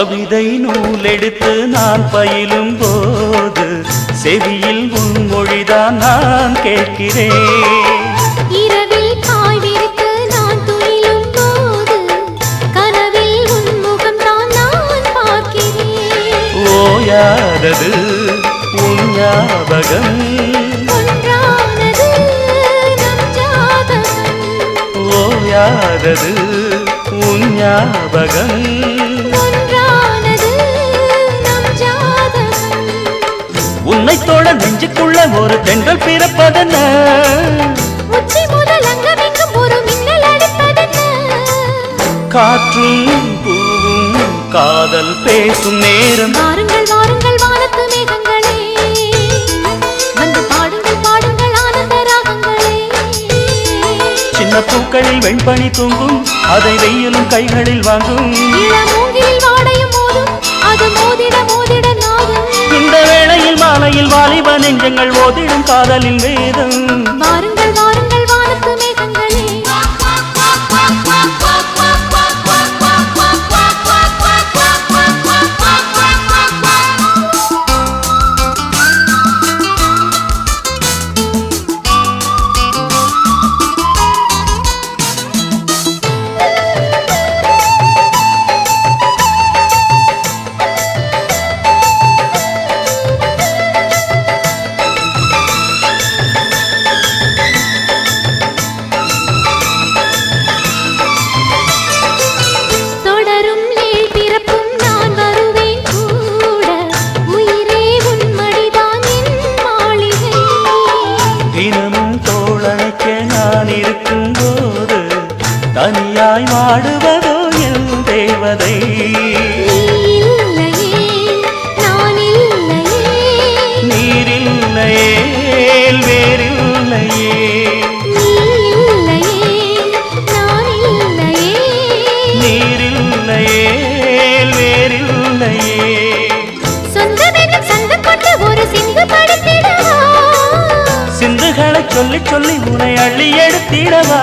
கவிதை நூலெடுத்து நான் பயிலும் போது செவியில் உன் மொழிதான் நான் கேட்கிறேன். இரவில் பாய் விரித்து நான் துயிலும் போது கனவில் உன் முகம்தான் நான் பார்க்கிறேன். ஓயாதது உன் ஞாபகம், ஒன்றானது நம் ஜாதகம். ஓயாதது உன் ஞாபகம், ஒன்றானது நம் ஜாதகம். உன்னை தோழ நெஞ்சுக்குள்ள ஒரு தென்றல் பிறப்பதென்ன, உச்சி முதல் அங்கமெங்கும் ஒரு மின்னல் அடிப்பதென்ன. காற்றும் பூவும் காதல் பேசும் நேரம். வாருங்கள் வாருங்கள் வானத்து மேகங்களே, வந்து பாடுங்கள் பாடுங்கள் ஆனந்த ராகங்களே. சின்ன பூக்களில் வெண்பனி தூங்கும், அதை வெயிலும் கைகளில் வாங்கும். இளமூங்கில் வாடையும் மோதும், அது மோதிட மோதிட நாதும். இந்த வேளையில் மாலையில் வாலிப நெஞ்சங்கள் ஓதிடும் காதலின் வேதம். வாருங்கள் வாருங்கள் வானத்து மேகங்களே. தனியாய் வாடுவதோ என் தேவதை. நீரில்லையே வேறில்லையே, நீரில்லையே வேறில்லையே. சிந்துகளை சொல்லி சொல்லி உன்னை அள்ளி எடுத்திடவா.